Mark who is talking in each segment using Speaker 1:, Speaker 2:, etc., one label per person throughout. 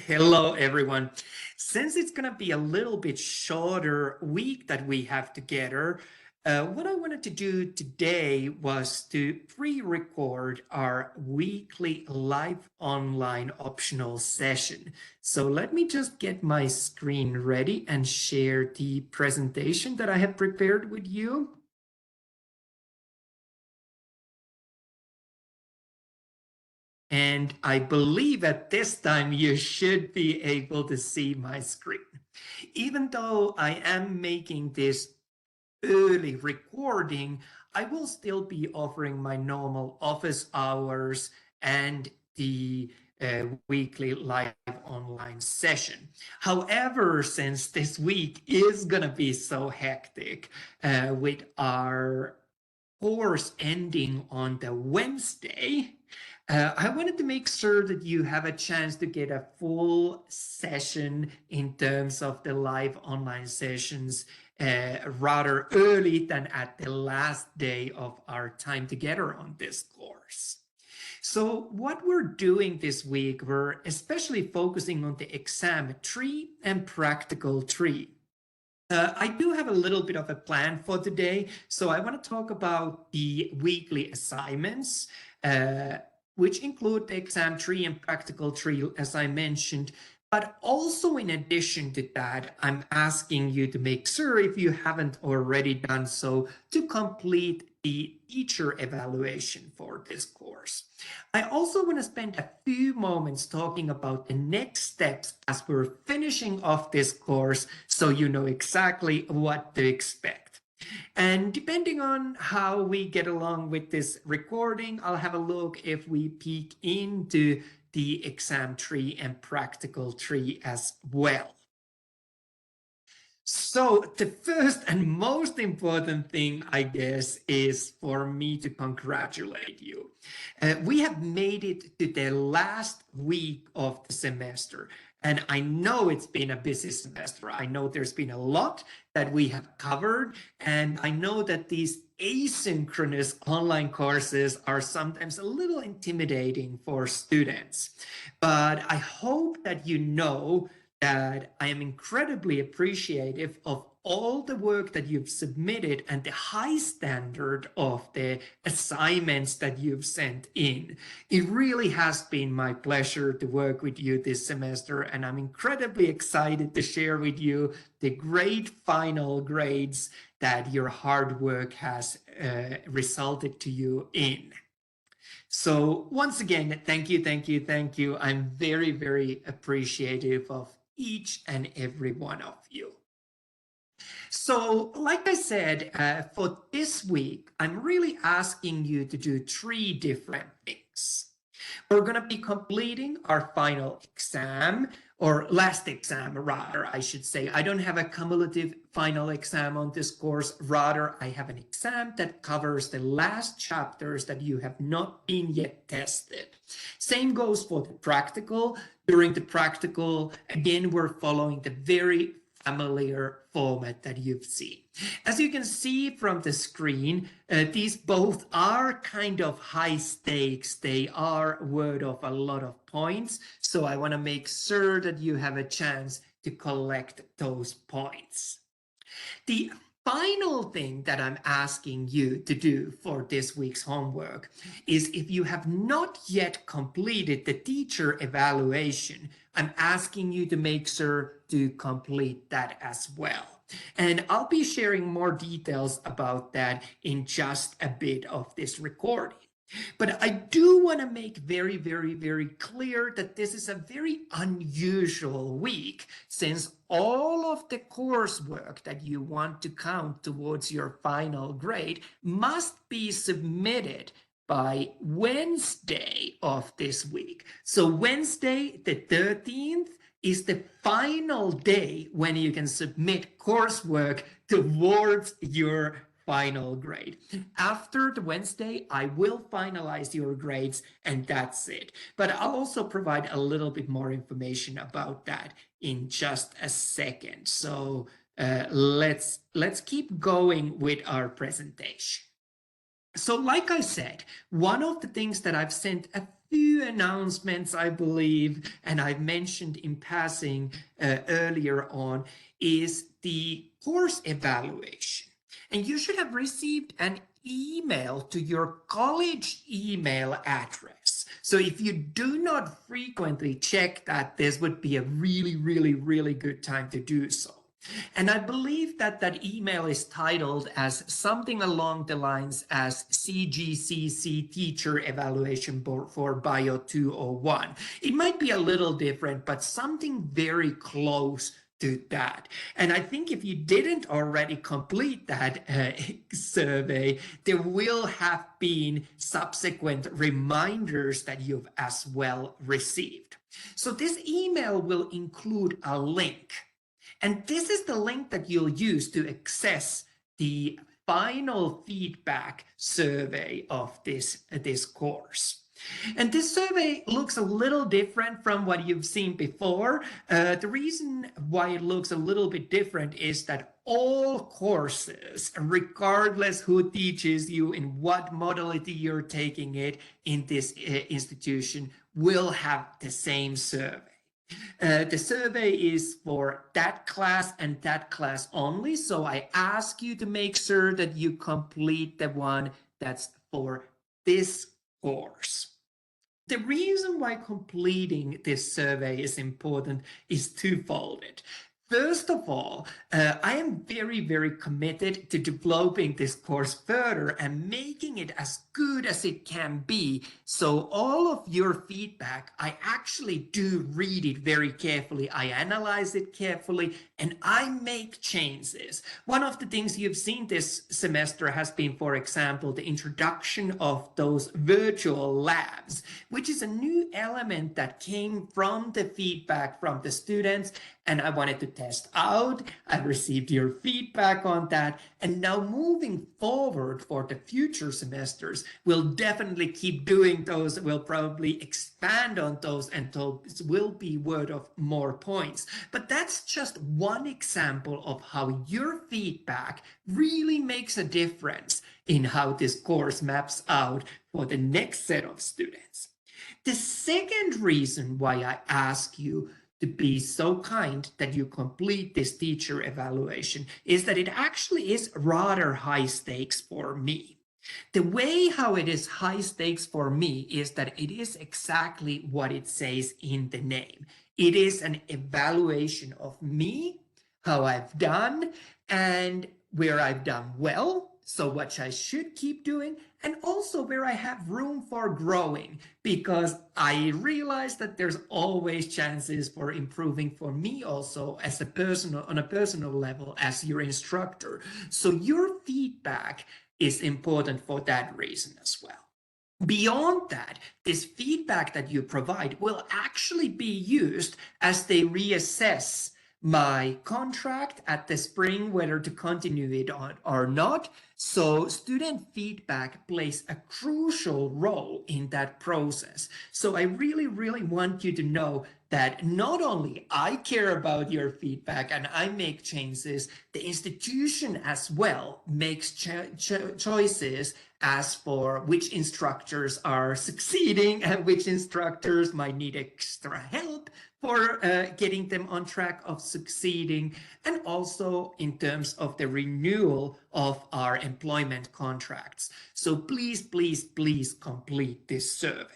Speaker 1: Hello, everyone. Since it's going to be a little bit shorter week that we have together, what I wanted to do today was to pre-record our weekly live online optional session. So let me just get my screen ready and share the presentation that I have prepared with you. And I believe at this time you should be able to see my screen. Even though I am making this early recording, I will still be offering my normal office hours and the weekly live online session. However, since this week is going to be so hectic with our course ending on the Wednesday, I wanted to make sure that you have a chance to get a full session in terms of the live online sessions rather early than at the last day of our time together on this course. So what we're doing this week, we're especially focusing on the exam tree and practical tree. I do have a little bit of a plan for today, so I want to talk about the weekly assignments, which include the exam tree and practical tree, as I mentioned. But also in addition to that, I'm asking you to make sure, if you haven't already done so, to complete the teacher evaluation for this course. I also want to spend a few moments talking about the next steps as we're finishing off this course, so you know exactly what to expect. And depending on how we get along with this recording, I'll have a look if we peek into the exam tree and practical tree as well. So the first and most important thing, I guess, is for me to congratulate you. We have made it to the last week of the semester. And I know it's been a busy semester. I know there's been a lot that we have covered. And I know that these asynchronous online courses are sometimes a little intimidating for students. But I hope that you know that I am incredibly appreciative of all the work that you've submitted and the high standard of the assignments that you've sent in. It really has been my pleasure to work with you this semester, and I'm incredibly excited to share with you the great final grades that your hard work has resulted to you in. So once again, thank you, thank you, thank you. I'm very, very appreciative of each and every one of you. So like I said, for this week, I'm really asking you to do 3 different things. We're going to be completing our final exam, or last exam rather, I should say. I don't have a cumulative final exam on this course. Rather, I have an exam that covers the last chapters that you have not been yet tested. Same goes for the practical. During the practical, again, we're following the very familiar format that you've seen. As you can see from the screen, these both are kind of high stakes. They are worth of a lot of points. So I want to make sure that you have a chance to collect those points. The final thing that I'm asking you to do for this week's homework is, if you have not yet completed the teacher evaluation, I'm asking you to make sure to complete that as well. And I'll be sharing more details about that in just a bit of this recording. But I do want to make very, very, very clear that this is a very unusual week, since all of the coursework that you want to count towards your final grade must be submitted by Wednesday of this week. So Wednesday, the 13th, is the final day when you can submit coursework towards your final grade. After the Wednesday, I will finalize your grades, and that's it. But I'll also provide a little bit more information about that in just a second. So let's keep going with our presentation. So like I said, one of the things that I've sent a two announcements, I believe, and I've mentioned in passing earlier on, is the course evaluation. And you should have received an email to your college email address. So if you do not frequently check that, this would be a really, really, really good time to do so. And I believe that that email is titled as something along the lines as CGCC Teacher Evaluation for BIO201. It might be a little different, but something very close to that. And I think if you didn't already complete that survey, there will have been subsequent reminders that you've as well received. So this email will include a link. And this is the link that you'll use to access the final feedback survey of this course. And this survey looks a little different from what you've seen before. The reason why it looks a little bit different is that all courses, regardless who teaches you, in what modality you're taking it in this institution, will have the same survey. The survey is for that class and that class only. So I ask you to make sure that you complete the one that's for this course. The reason why completing this survey is important is twofold. First of all, I am very, very committed to developing this course further and making it as good as it can be. So all of your feedback, I actually do read it very carefully. I analyze it carefully and I make changes. One of the things you've seen this semester has been, for example, the introduction of those virtual labs, which is a new element that came from the feedback from the students, and I wanted to test out. I received your feedback on that. And now moving forward for the future semesters, we'll definitely keep doing those. We'll probably expand on those, and those will be worth more points. But that's just one example of how your feedback really makes a difference in how this course maps out for the next set of students. The second reason why I ask you to be so kind that you complete this teacher evaluation is that it actually is rather high stakes for me. The way how it is high stakes for me is that it is exactly what it says in the name. It is an evaluation of me, how I've done, and where I've done well, so what I should keep doing, and also where I have room for growing, because I realize that there's always chances for improving for me also as a personal, on a personal level as your instructor. So your feedback is important for that reason as well. Beyond that, this feedback that you provide will actually be used as they reassess my contract at the spring, whether to continue it on or not. So student feedback plays a crucial role in that process. So I really, really want you to know that not only I care about your feedback and I make changes, the institution as well makes choices as for which instructors are succeeding and which instructors might need extra help for getting them on track of succeeding, and also in terms of the renewal of our employment contracts. So please, please, please complete this survey.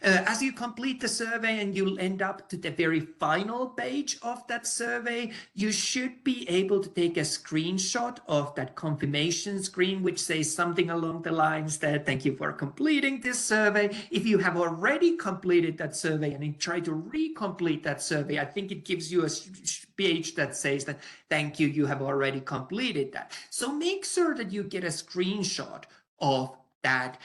Speaker 1: As you complete the survey and you'll end up to the very final page of that survey, you should be able to take a screenshot of that confirmation screen, which says something along the lines that thank you for completing this survey. If you have already completed that survey and you try to recomplete that survey, I think it gives you a page that says that thank you, you have already completed that. So make sure that you get a screenshot of that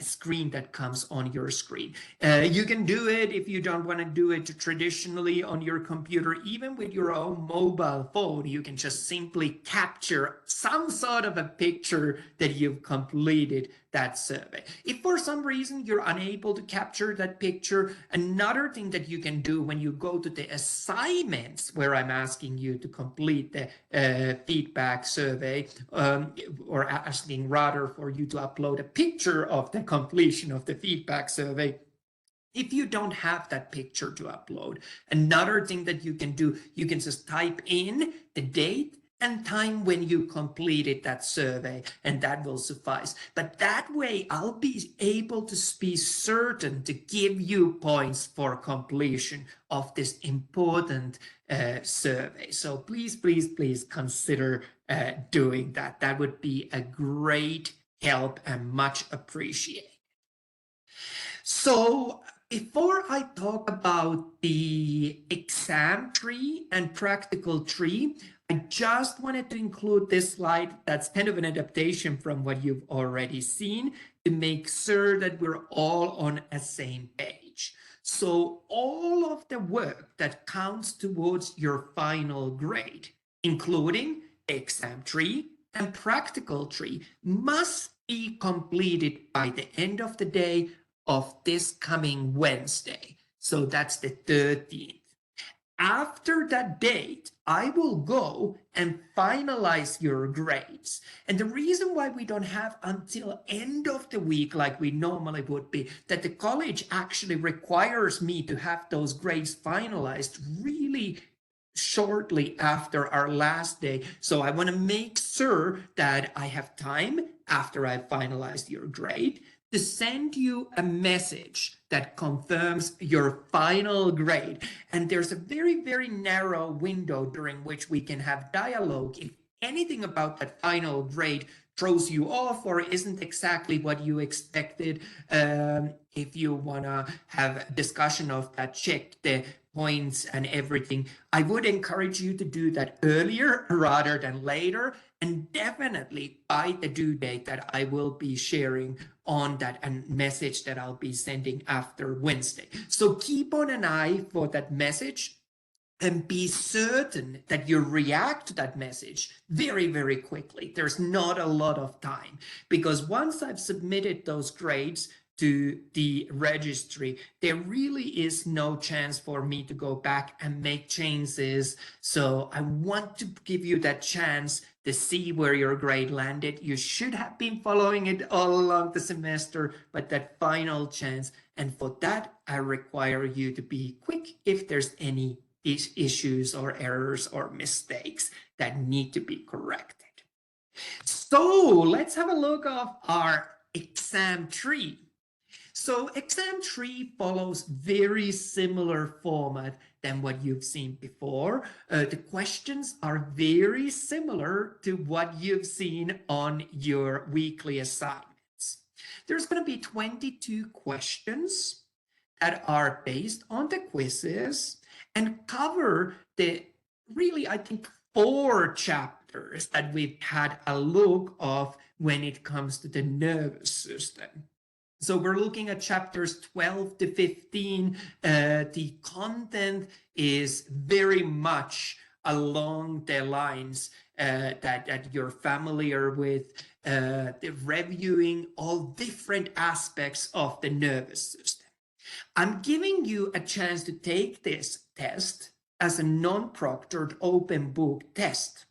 Speaker 1: screen that comes on your screen. You can do it if you don't want to do it traditionally on your computer, even with your own mobile phone. You can just simply capture some sort of a picture that you've completed that survey. If for some reason you're unable to capture that picture, another thing that you can do when you go to the assignments where I'm asking you to complete the feedback survey, or asking rather for you to upload a picture of the completion of the feedback survey if you don't have that picture to upload. Another thing that you can do, you can just type in the date and time when you completed that survey, and that will suffice. But that way, I'll be able to be certain to give you points for completion of this important survey. So please, please, please consider doing that. That would be a great help and much appreciated. So before I talk about the exam tree and practical tree, I just wanted to include this slide that's kind of an adaptation from what you've already seen to make sure that we're all on a same page. So all of the work that counts towards your final grade, including exam tree and practical tree, must be completed by the end of the day of this coming Wednesday. So that's the 13th. After that date, I will go and finalize your grades. And the reason why we don't have until end of the week like we normally would be, that the college actually requires me to have those grades finalized really shortly after our last day. So I want to make sure that I have time after I finalized your grade to send you a message that confirms your final grade. And there's a very, very narrow window during which we can have dialogue. If anything about that final grade throws you off or isn't exactly what you expected, if you want to have a discussion of that, check the points and everything, I would encourage you to do that earlier rather than later, and definitely by the due date that I will be sharing on that and message that I'll be sending after Wednesday. So keep on an eye for that message and be certain that you react to that message very, very quickly. There's not a lot of time, because once I've submitted those grades to the registry, there really is no chance for me to go back and make changes. So I want to give you that chance to see where your grade landed. You should have been following it all along the semester, but that final chance. And for that, I require you to be quick if there's any issues or errors or mistakes that need to be corrected. So let's have a look of our exam tree. So exam tree follows very similar format than what you've seen before. The questions are very similar to what you've seen on your weekly assignments. There's going to be 22 questions that are based on the quizzes and cover the really, I think, 4 chapters that we've had a look of when it comes to the nervous system. So we're looking at chapters 12 to 15. The content is very much along the lines that you're familiar with, the reviewing all different aspects of the nervous system. I'm giving you a chance to take this test as a non-proctored open book test.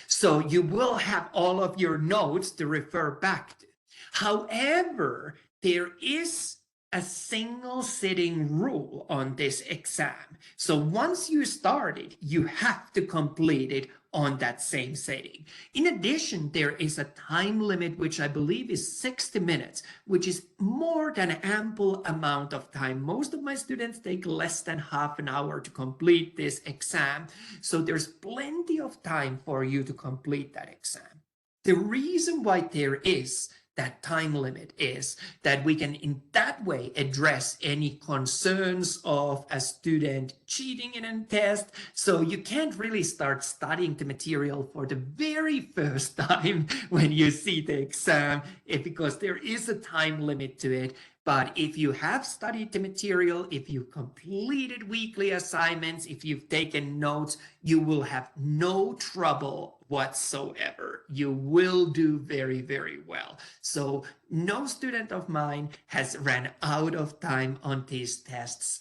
Speaker 1: So you will have all of your notes to refer back to. However, there is a single sitting rule on this exam. So once you start it, you have to complete it on that same setting. In addition, there is a time limit, which I believe is 60 minutes, which is more than an ample amount of time. Most of my students take less than half an hour to complete this exam. So there's plenty of time for you to complete that exam. The reason why there is that time limit is that we can in that way address any concerns of a student cheating in a test. So you can't really start studying the material for the very first time when you see the exam, because there is a time limit to it. But if you have studied the material, if you completed weekly assignments, if you've taken notes, you will have no trouble whatsoever. You will do very, very well. So no student of mine has ran out of time on these tests.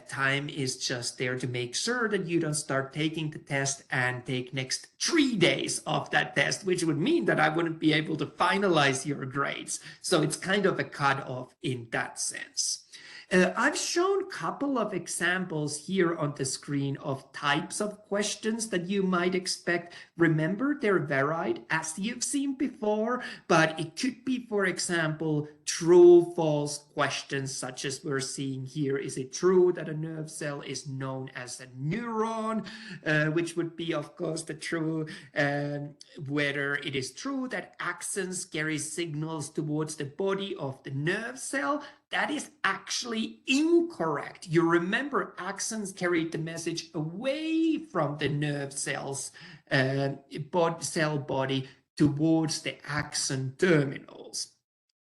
Speaker 1: Time is just there to make sure that you don't start taking the test and take next 3 days of that test, which would mean that I wouldn't be able to finalize your grades. So it's kind of a cutoff in that sense. I've shown a couple of examples here on the screen of types of questions that you might expect. Remember, they're varied as you've seen before, but it could be, for example, true, false questions such as we're seeing here. Is it true that a nerve cell is known as a neuron? Which would be, of course, the true. Whether it is true that axons carry signals towards the body of the nerve cell. That is actually incorrect. You remember axons carry the message away from the nerve cells, cell body towards the axon terminals.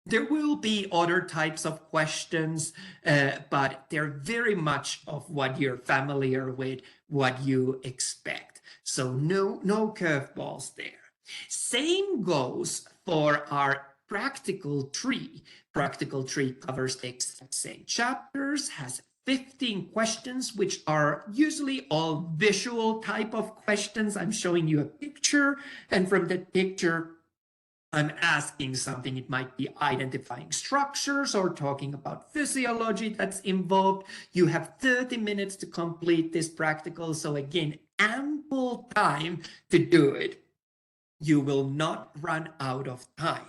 Speaker 1: There will be other types of questions, but they're very much of what you're familiar with, what you expect. So no curveballs there. Same goes for our practical tree. Practical tree covers the exact same chapters, has 15 questions, which are usually all visual type of questions. I'm showing you a picture, and from that picture, I'm asking something. It might be identifying structures or talking about physiology that's involved. You have 30 minutes to complete this practical. So again, ample time to do it. You will not run out of time.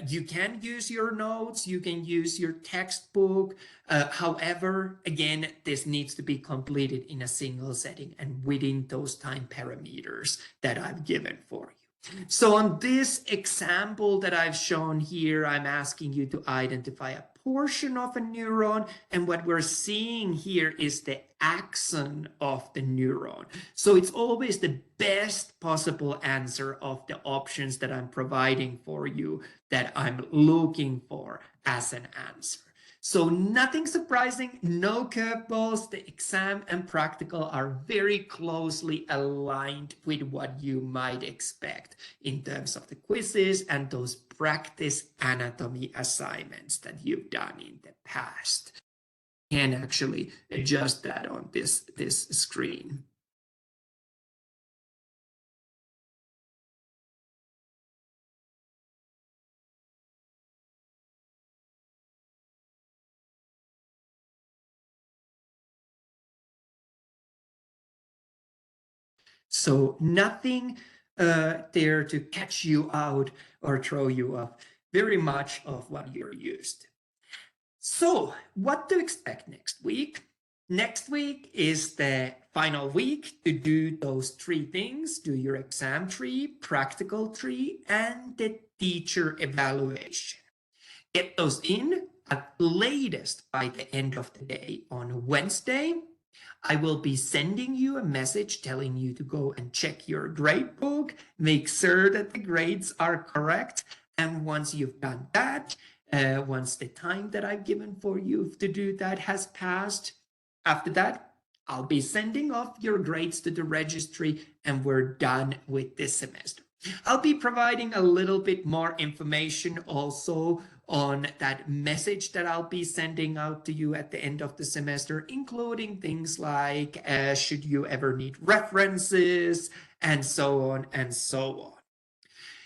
Speaker 1: You can use your notes, you can use your textbook. However, again, this needs to be completed in a single setting and within those time parameters that I've given for you. So on this example that I've shown here, I'm asking you to identify a portion of a neuron, and what we're seeing here is the axon of the neuron. So it's always the best possible answer of the options that I'm providing for you that I'm looking for as an answer. So nothing surprising, no curveballs. The exam and practical are very closely aligned with what you might expect in terms of the quizzes and those practice anatomy assignments that you've done in the past. Can actually adjust that on this screen. So nothing there to catch you out or throw you off. Very much of what you're used to. So what to expect next week? Next week is the final week to do those 3 things. Do your exam tree, practical tree, and the teacher evaluation. Get those in at latest by the end of the day on Wednesday. I will be sending you a message telling you to go and check your grade book, make sure that the grades are correct. And once you've done that, once the time that I've given for you to do that has passed, after that, I'll be sending off your grades to the registry and we're done with this semester. I'll be providing a little bit more information also on that message that I'll be sending out to you at the end of the semester, including things like should you ever need references and so on and so on.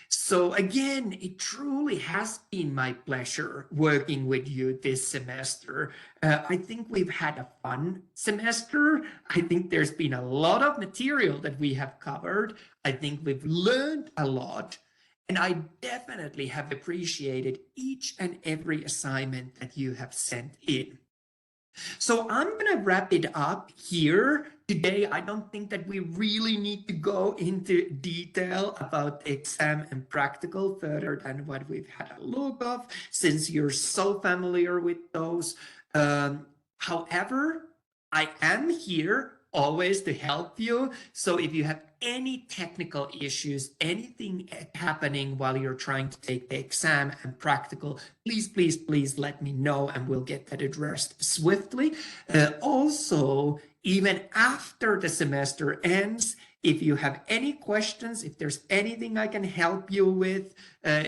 Speaker 1: So again, it truly has been my pleasure working with you this semester. I think we've had a fun semester. I think there's been a lot of material that we have covered. I think we've learned a lot. And I definitely have appreciated each and every assignment that you have sent in. So I'm going to wrap it up here. Today, I don't think that we really need to go into detail about the exam and practical further than what we've had a look of, since you're so familiar with those. However, I am here always to help you. So if you have any technical issues, anything happening while you're trying to take the exam and practical, please let me know and we'll get that addressed swiftly. Also, even after the semester ends, If you have any questions, if there's anything I can help you with,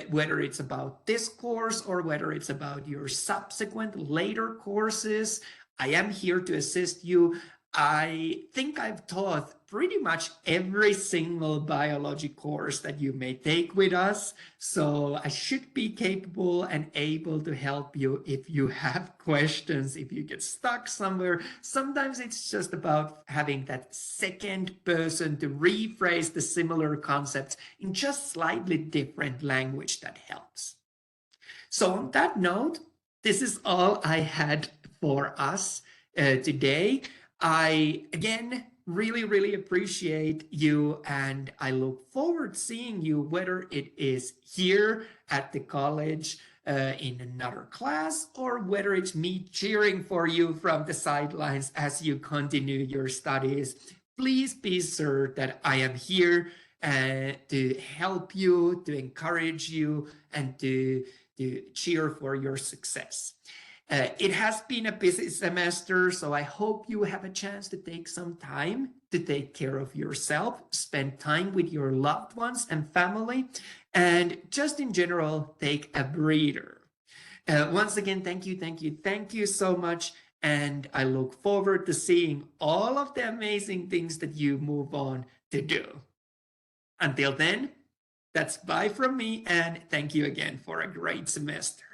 Speaker 1: whether it's about this course or whether it's about your subsequent later courses, I am here to assist you. I think I've taught pretty much every single biology course that you may take with us, so I should be capable and able to help you if you have questions, if you get stuck somewhere. Sometimes it's just about having that second person to rephrase the similar concepts in just slightly different language that helps. So on that note, this is all I had for us today. I, again, really appreciate you, and I look forward to seeing you, whether it is here at the college in another class, or whether it's me cheering for you from the sidelines as you continue your studies. Please be sure that I am here to help you, to encourage you, and to cheer for your success. It has been a busy semester, so I hope you have a chance to take some time to take care of yourself, spend time with your loved ones and family, and just in general, take a breather. Once again, thank you so much. And I look forward to seeing all of the amazing things that you move on to do. Until then, that's bye from me, and thank you again for a great semester.